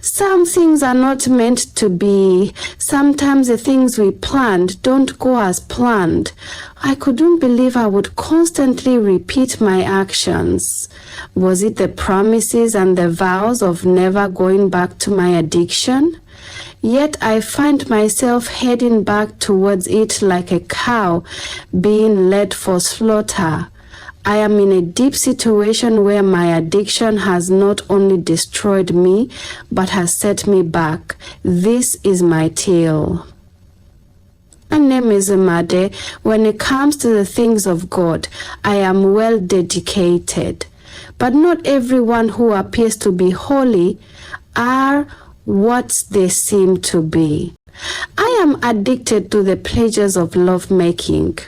Some things are not meant to be. Sometimes the things we planned don't go as planned. I couldn't believe I would constantly repeat my actions. Was it the promises and the vows of never going back to my addiction? Yet I find myself heading back towards it like a cow being led for slaughter. I am in a deep situation where my addiction has not only destroyed me, but has set me back. This is my tale. My name is Amade. When it comes to the things of God, I am well dedicated. But not everyone who appears to be holy are what they seem to be. I am addicted to the pleasures of lovemaking.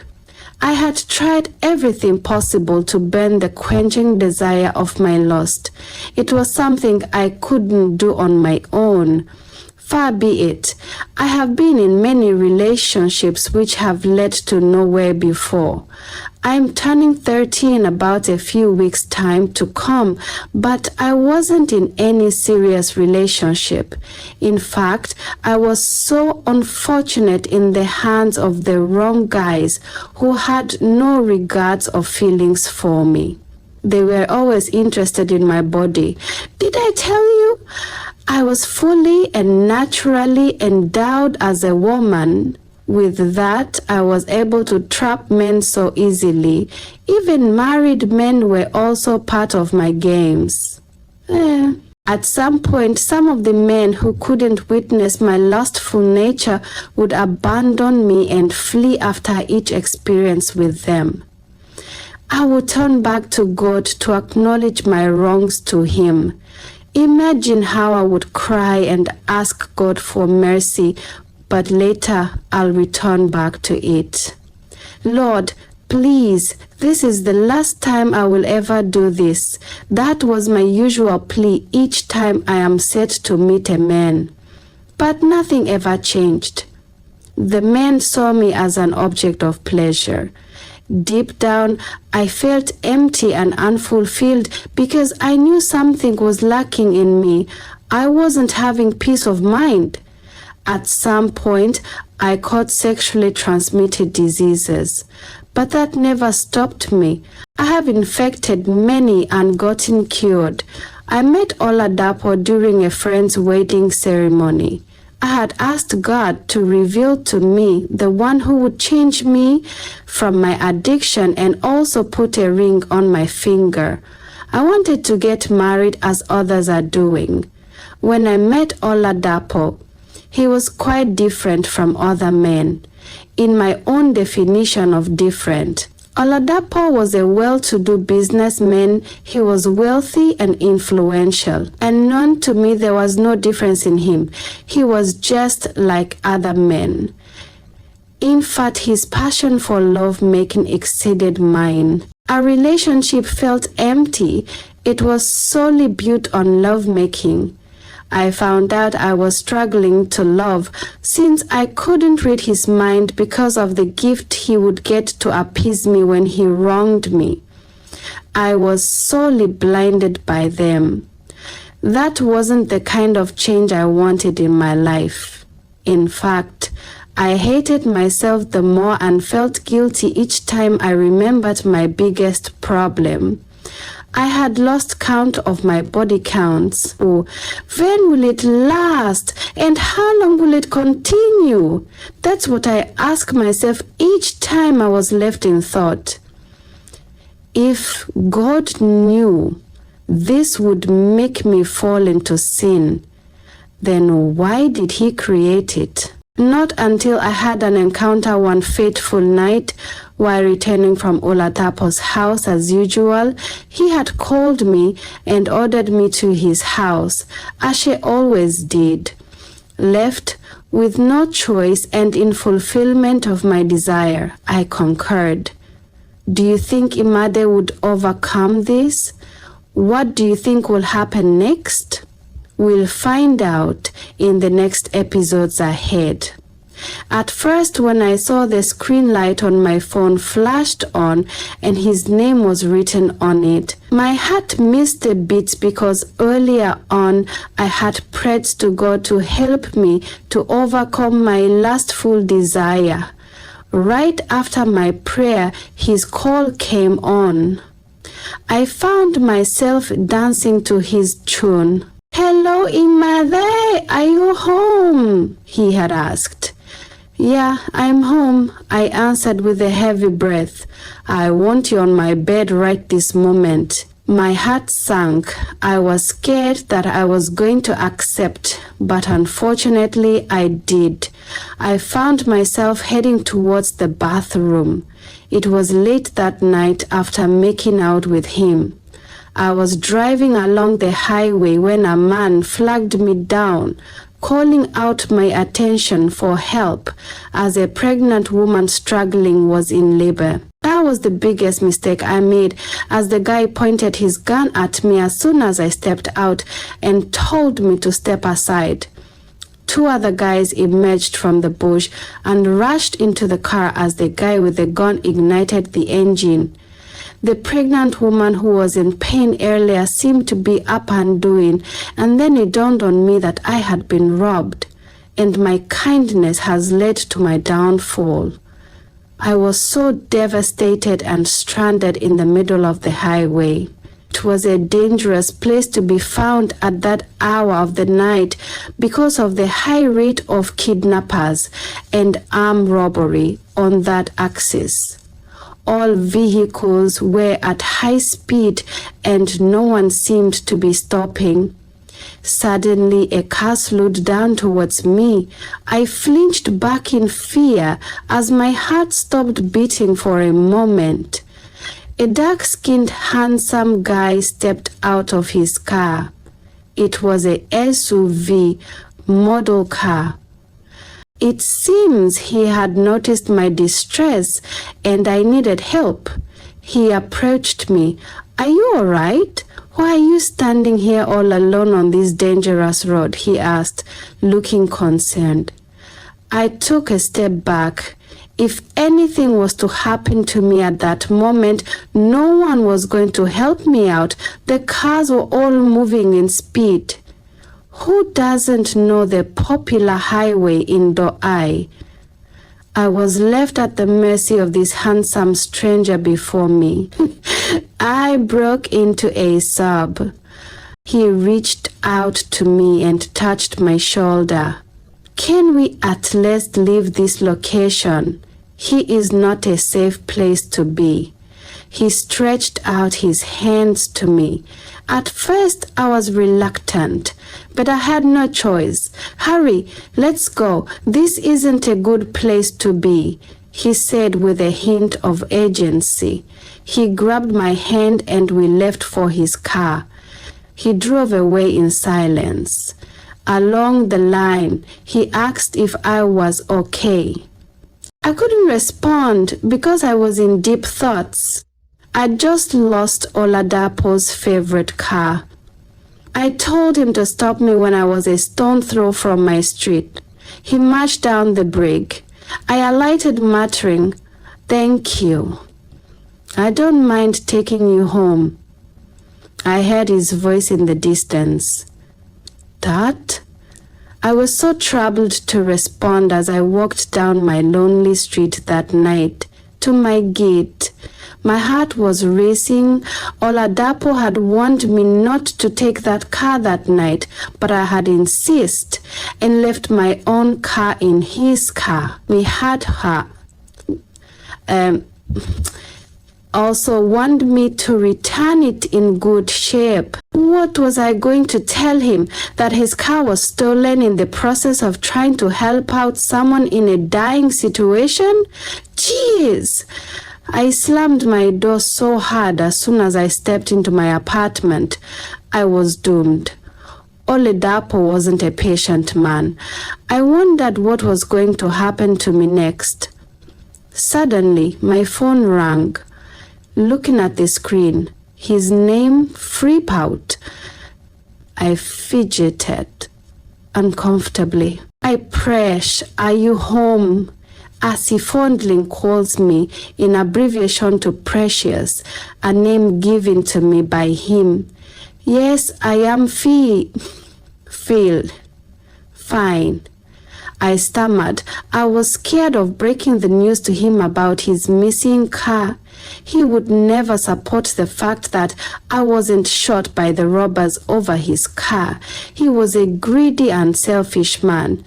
I had tried everything possible to burn the quenching desire of my lust. It was something I couldn't do on my own. Far be it. I have been in many relationships which have led to nowhere before. I'm turning 30 in about a few weeks' time to come, but I wasn't in any serious relationship. In fact, I was so unfortunate in the hands of the wrong guys who had no regards or feelings for me. They were always interested in my body. Did I tell you? I was fully and naturally endowed as a woman. With that, I was able to trap men so easily. Even married men were also part of my games. At some point, some of the men who couldn't witness my lustful nature would abandon me and flee after each experience with them. I would turn back to God to acknowledge my wrongs to Him. Imagine how I would cry and ask God for mercy, but later I'll return back to it. Lord, please, this is the last time I will ever do this. That was my usual plea each time I am set to meet a man. But nothing ever changed. The men saw me as an object of pleasure. Deep down, I felt empty and unfulfilled because I knew something was lacking in me. I wasn't having peace of mind. At some point, I caught sexually transmitted diseases, but that never stopped me. I have infected many and gotten cured. I met Oladapo during a friend's wedding ceremony. I had asked God to reveal to me the one who would change me from my addiction and also put a ring on my finger. I wanted to get married as others are doing. When I met Oladapo, he was quite different from other men. In my own definition of different, Oladapo was a well-to-do businessman. He was wealthy and influential, and known to me there was no difference in him. He was just like other men. In fact, his passion for love-making exceeded mine. Our relationship felt empty. It was solely built on love-making. I found out I was struggling to love since I couldn't read his mind because of the gift he would get to appease me when he wronged me. I was sorely blinded by them. That wasn't the kind of change I wanted in my life. In fact, I hated myself the more and felt guilty each time I remembered my biggest problem. I had lost count of my body counts. Oh, when will it last? And how long will it continue? That's what I ask myself each time I was left in thought. If God knew this would make me fall into sin, then why did He create it? Not until I had an encounter one fateful night while returning from Oladapo's house as usual. He had called me and ordered me to his house, as she always did. Left with no choice and in fulfillment of my desire, I concurred. Do you think Imade would overcome this? What do you think will happen next? We'll find out in the next episodes ahead. At first, when I saw the screen light on my phone flashed on and his name was written on it, my heart missed a beat because earlier on I had prayed to God to help me to overcome my lustful desire. Right after my prayer, his call came on. I found myself dancing to his tune. "Hello, Imade, are you home?" he had asked. "Yeah, I'm home," I answered with a heavy breath. "I want you on my bed right this moment." My heart sank. I was scared that I was going to accept, but unfortunately I did. I found myself heading towards the bathroom. It was late that night after making out with him. I was driving along the highway when a man flagged me down, calling out my attention for help as a pregnant woman struggling was in labor. That was the biggest mistake I made, as the guy pointed his gun at me as soon as I stepped out and told me to step aside. Two other guys emerged from the bush and rushed into the car as the guy with the gun ignited the engine. The pregnant woman who was in pain earlier seemed to be up and doing, and then it dawned on me that I had been robbed, and my kindness has led to my downfall. I was so devastated and stranded in the middle of the highway. It was a dangerous place to be found at that hour of the night because of the high rate of kidnappers and armed robbery on that axis. All vehicles were at high speed and no one seemed to be stopping. Suddenly, a car slowed down towards me. I flinched back in fear as my heart stopped beating for a moment. A dark-skinned, handsome guy stepped out of his car. It was a SUV model car. It seems he had noticed my distress and I needed help. He approached me. "Are you all right? Why are you standing here all alone on this dangerous road?" he asked, looking concerned. I took a step back. If anything was to happen to me at that moment, no one was going to help me out. The cars were all moving in speed. Who doesn't know the popular highway in Doai? I was left at the mercy of this handsome stranger before me. I broke into a sob. He reached out to me and touched my shoulder. "Can we at least leave this location? He is not a safe place to be." He stretched out his hands to me. At first, I was reluctant, but I had no choice. "Hurry, let's go. This isn't a good place to be," he said with a hint of urgency. He grabbed my hand and we left for his car. He drove away in silence. Along the line, he asked if I was okay. I couldn't respond because I was in deep thoughts. I just lost Oladapo's favorite car. I told him to stop me when I was a stone throw from my street. He marched down the brig. I alighted muttering, "Thank you. I don't mind taking you home." I heard his voice in the distance. "Dad?" I was so troubled to respond as I walked down my lonely street that night to my gate. My heart was racing. Oladapo had warned me not to take that car that night, but I had insisted and left my own car in his car. We had her. Also warned me to return it in good shape. What was I going to tell him? That his car was stolen in the process of trying to help out someone in a dying situation? Jeez! I slammed my door so hard as soon as I stepped into my apartment. I was doomed. Oladapo wasn't a patient man. I wondered what was going to happen to me next. Suddenly, my phone rang. Looking at the screen, his name, Freepout. I fidgeted uncomfortably. I "Hi, Presh, are you home?" as he fondly calls me in abbreviation to Precious, a name given to me by him. "Yes, I am Phil. Fine." I stammered. I was scared of breaking the news to him about his missing car. He would never support the fact that I wasn't shot by the robbers over his car. He was a greedy and selfish man.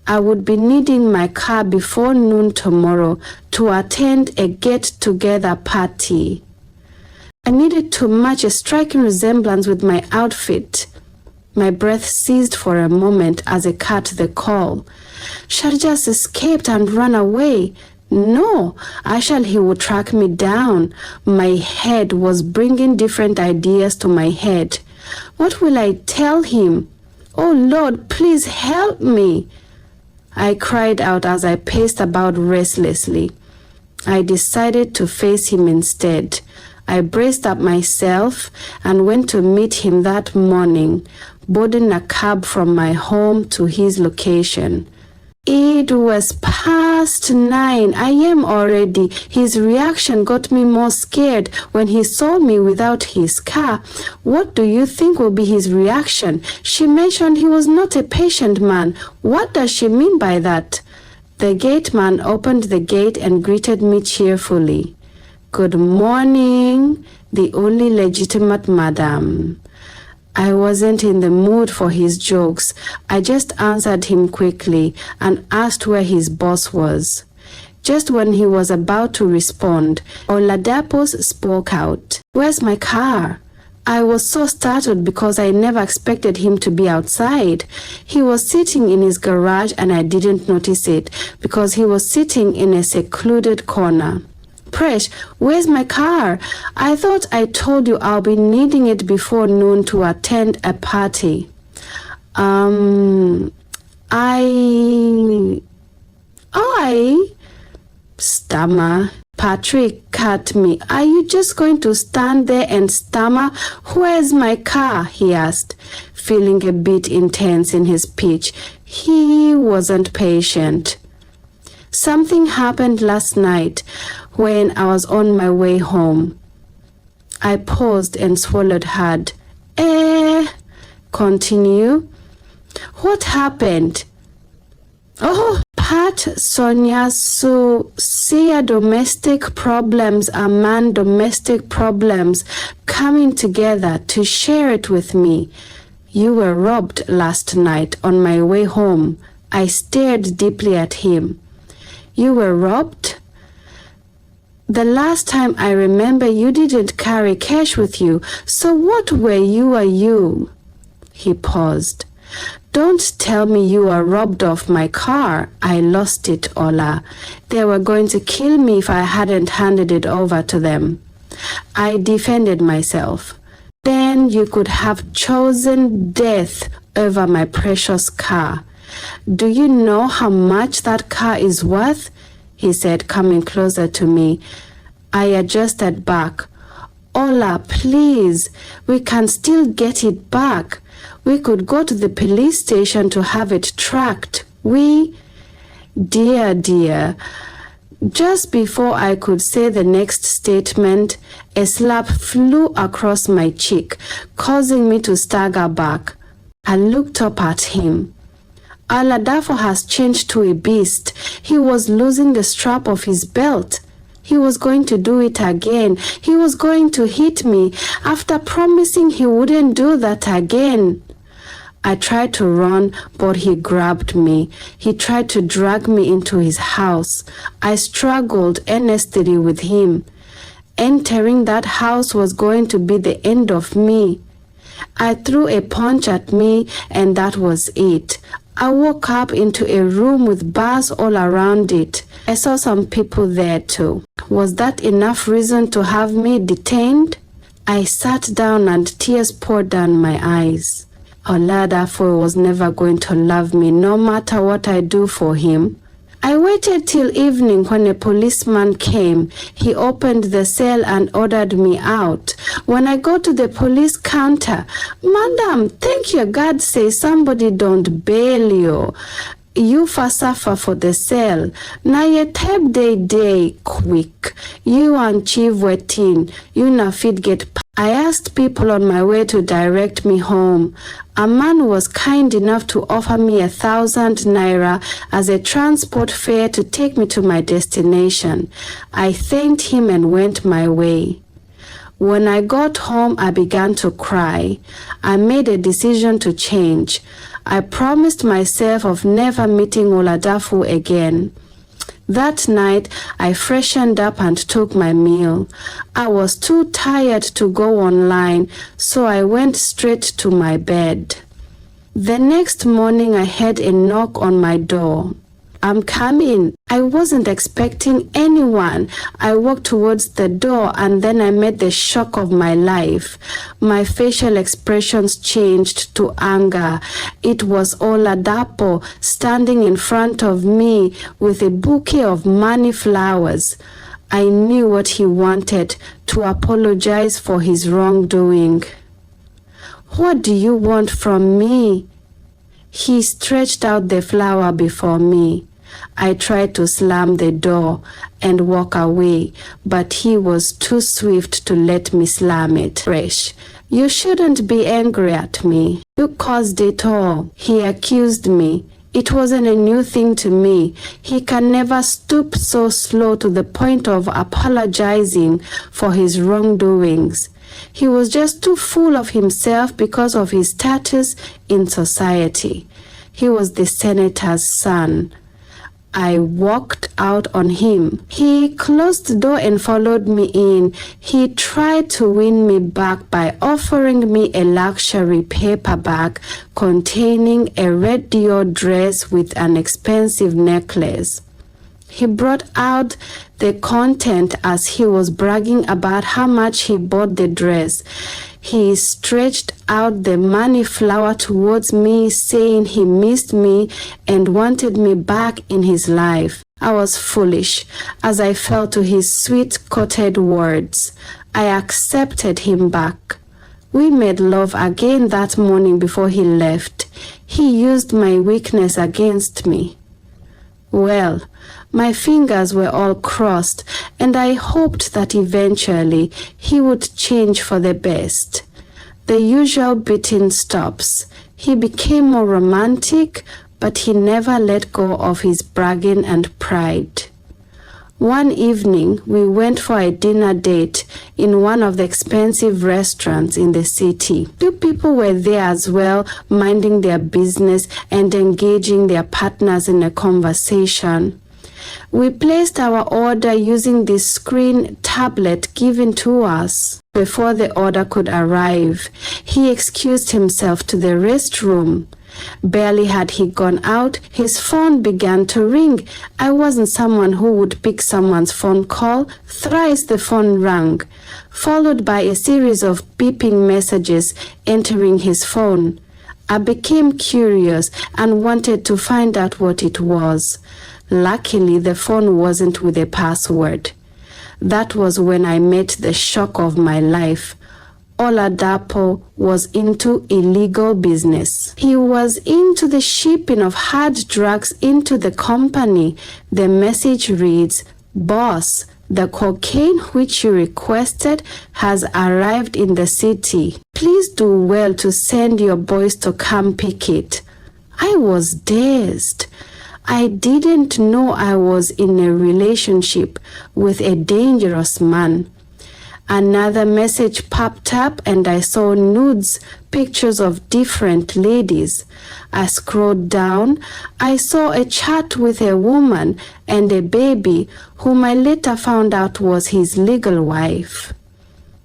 I would be needing my car before noon tomorrow to attend a get-together party. I needed to match a striking resemblance with my outfit. My breath seized for a moment as I cut the call. Should I just escaped and run away? No, actually he would track me down. My head was bringing different ideas to my head. What will I tell him? Oh Lord, please help me. I cried out as I paced about restlessly. I decided to face him instead. I braced up myself and went to meet him that morning, boarding a cab from my home to his location. It was past 9 a.m. already. His reaction got me more scared when he saw me without his car. What do you think will be his reaction? She mentioned he was not a patient man. What does she mean by that? The gate man opened the gate and greeted me cheerfully. Good morning, the only legitimate madam. I wasn't in the mood for his jokes. I just answered him quickly and asked where his boss was. Just when he was about to respond, Oladapos spoke out. Where's my car? I was so startled because I never expected him to be outside. He was sitting in his garage and I didn't notice it because he was sitting in a secluded corner. Presh, where's my car? I thought I told you I'll be needing it before noon to attend a party. I stammer. Patrick cut me. Are you just going to stand there and stammer? Where's my car? He asked, feeling a bit intense in his pitch. He wasn't patient. Something happened last night when I was on my way home. I paused and swallowed hard. Continue. What happened? Oh, Pat, Sonia, so see domestic problems, a man domestic problems coming together to share it with me. You were robbed last night on my way home. I stared deeply at him. You were robbed? The last time I remember you didn't carry cash with you, so what were you? He paused. Don't tell me you were robbed of my car. I lost it, Ola. They were going to kill me if I hadn't handed it over to them. I defended myself. Then you could have chosen death over my precious car. Do you know how much that car is worth? He said, coming closer to me. I adjusted back. Ola, please, we can still get it back. We could go to the police station to have it tracked. Dear. Just before I could say the next statement, a slap flew across my cheek, causing me to stagger back. I looked up at him. Aladafo has changed to a beast. He was losing the strap of his belt. He was going to do it again. He was going to hit me after promising he wouldn't do that again. I tried to run, but he grabbed me. He tried to drag me into his house. I struggled earnestly with him. Entering that house was going to be the end of me. I threw a punch at me, and that was it. I woke up into a room with bars all around it. I saw some people there too. Was that enough reason to have me detained? I sat down and tears poured down my eyes. Oladafo was never going to love me no matter what I do for him. I waited till evening when a policeman came. He opened the cell and ordered me out. When I go to the police counter, Madam, thank you, God says somebody don't bail you. You for suffer for the sale. Na ye tep day quick. You and chief wetin. You na fit get. I asked people on my way to direct me home. A man was kind enough to offer me 1,000 naira as a transport fare to take me to my destination. I thanked him and went my way. When I got home, I began to cry. I made a decision to change. I promised myself of never meeting Oladapo again. That night, I freshened up and took my meal. I was too tired to go online, so I went straight to my bed. The next morning, I heard a knock on my door. I'm coming. I wasn't expecting anyone. I walked towards the door and then I met the shock of my life. My facial expressions changed to anger. It was Oladapo standing in front of me with a bouquet of money flowers. I knew what he wanted, to apologize for his wrongdoing. What do you want from me? He stretched out the flower before me. I tried to slam the door and walk away, but he was too swift to let me slam it fresh. You shouldn't be angry at me. You caused it all. He accused me. It wasn't a new thing to me. He can never stoop so slow to the point of apologizing for his wrongdoings. He was just too full of himself because of his status in society. He was the senator's son. I walked out on him. He closed the door and followed me in. He tried to win me back by offering me a luxury paper bag containing a red Dior dress with an expensive necklace. He brought out the content as he was bragging about how much he bought the dress. He stretched out the money flower towards me, saying he missed me and wanted me back in his life. I was foolish as I fell to his sweet-coated words. I accepted him back. We made love again that morning before he left. He used my weakness against me. Well, my fingers were all crossed, and I hoped that eventually he would change for the best. The usual beating stops. He became more romantic, but he never let go of his bragging and pride. One evening, we went for a dinner date in one of the expensive restaurants in the city. Two people were there as well, minding their business and engaging their partners in a conversation. We placed our order using the screen tablet given to us. Before the order could arrive, he excused himself to the restroom. Barely had he gone out, his phone began to ring. I wasn't someone who would pick someone's phone call. Thrice the phone rang, followed by a series of beeping messages entering his phone. I became curious and wanted to find out what it was. Luckily, the phone wasn't with a password. That was when I met the shock of my life. Oladapo was into illegal business. He was into the shipping of hard drugs into the company. The message reads, "Boss, the cocaine which you requested has arrived in the city. Please do well to send your boys to come pick it." I was dazed. I didn't know I was in a relationship with a dangerous man. Another message popped up and I saw nudes, pictures of different ladies. I scrolled down. I saw a chat with a woman and a baby whom I later found out was his legal wife.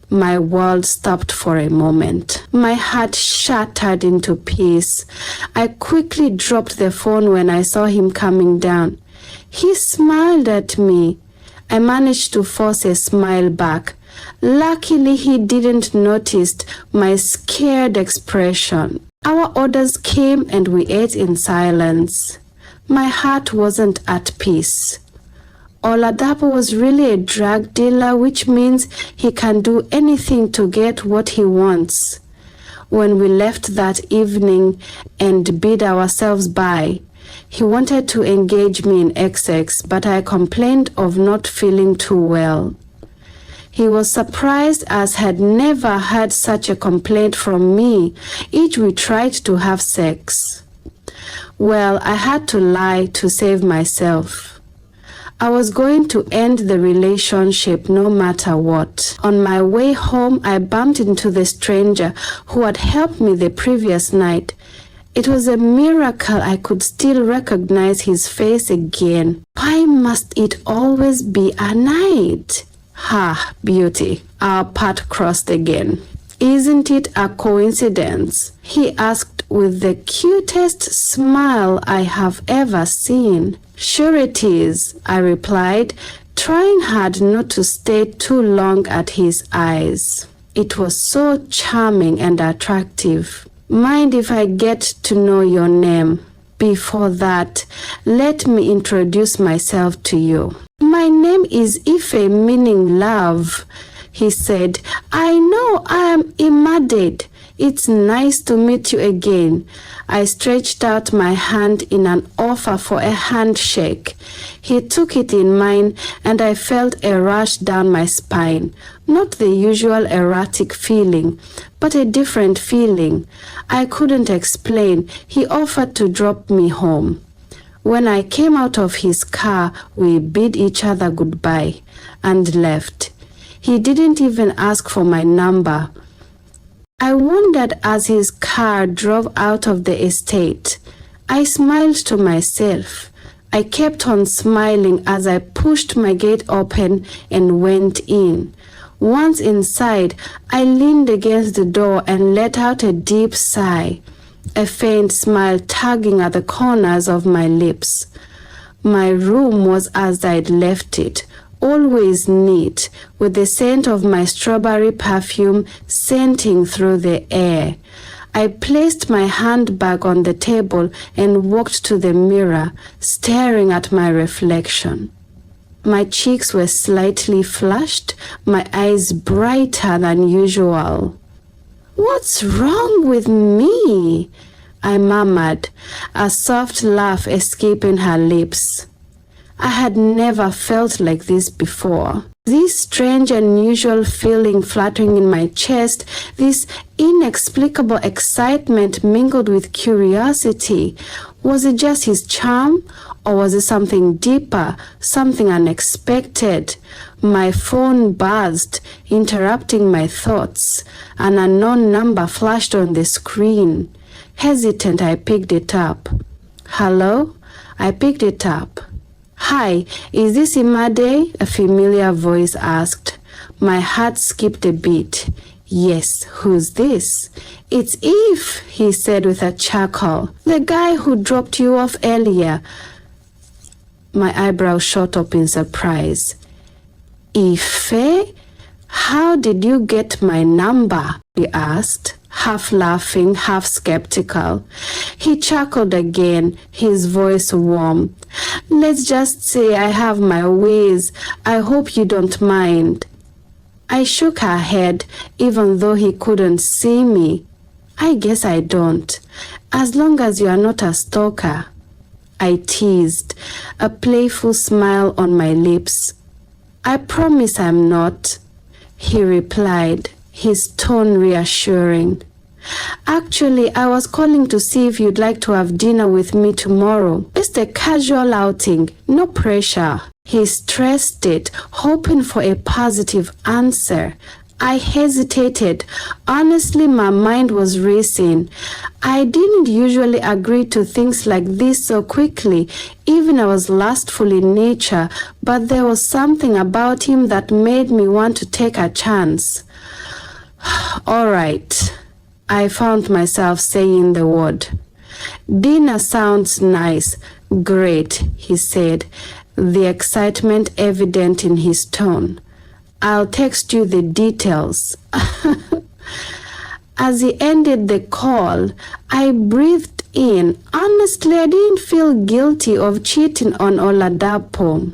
My world stopped for a moment. My heart shattered into pieces. I quickly dropped the phone when I saw him coming down. He smiled at me. I managed to force a smile back. Luckily, he didn't notice my scared expression. Our orders came and we ate in silence. My heart wasn't at peace. Oladapo was really a drug dealer, which means he can do anything to get what he wants. When we left that evening and bid ourselves bye, He wanted to engage me in XX, but I complained of not feeling too well. He was surprised as had never heard such a complaint from me each we tried to have sex. Well, I had to lie to save myself. I was going to end the relationship no matter what. On my way home, I bumped into the stranger who had helped me the previous night. It was a miracle I could still recognize his face again. Why must it always be a night? Ha, beauty, our path crossed again. Isn't it a coincidence? He asked with the cutest smile I have ever seen. Sure it is, I replied, trying hard not to stay too long at his eyes. It was so charming and attractive. Mind if I get to know your name? Before that, let me introduce myself to you. My name is Ife, meaning love, he said. I know I am Imaded. It's nice to meet you again. I stretched out my hand in an offer for a handshake. He took it in mine, and I felt a rush down my spine. Not the usual erratic feeling, but a different feeling. I couldn't explain. He offered to drop me home. When I came out of his car, we bid each other goodbye and left. He didn't even ask for my number. I wondered as his car drove out of the estate. I smiled to myself. I kept on smiling as I pushed my gate open and went in. Once inside, I leaned against the door and let out a deep sigh, a faint smile tugging at the corners of my lips. My room was as I'd left it, always neat, with the scent of my strawberry perfume scenting through the air. I placed my handbag on the table and walked to the mirror, staring at my reflection. My cheeks were slightly flushed, my eyes brighter than usual. "What's wrong with me?" I murmured, a soft laugh escaping her lips. I had never felt like this before. This strange, unusual feeling fluttering in my chest, this inexplicable excitement mingled with curiosity. Was it just his charm, or was it something deeper, something unexpected? My phone buzzed, interrupting my thoughts. An unknown number flashed on the screen. Hesitant, I picked it up. "Hello?" I picked it up. "Hi, is this Imade?" a familiar voice asked. My heart skipped a beat. "Yes, who's this?" "It's Eve," he said with a chuckle. "The guy who dropped you off earlier." My eyebrows shot up in surprise. "Ife? How did you get my number?" he asked, half laughing, half skeptical. He chuckled again, his voice warm. "Let's just say I have my ways. I hope you don't mind." I shook her head, even though he couldn't see me. "I guess I don't, as long as you are not a stalker," I teased, a playful smile on my lips. "I promise I'm not," he replied, his tone reassuring. "Actually, I was calling to see if you'd like to have dinner with me tomorrow. Just a casual outing, no pressure." He stressed it, hoping for a positive answer. I hesitated. Honestly, my mind was racing. I didn't usually agree to things like this so quickly. Even I was lustful in nature, but there was something about him that made me want to take a chance. "All right," I found myself saying the word. "Dinner sounds nice. Great," he said, the excitement evident in his tone. "I'll text you the details." As he ended the call, I breathed in. Honestly, I didn't feel guilty of cheating on Oladapo.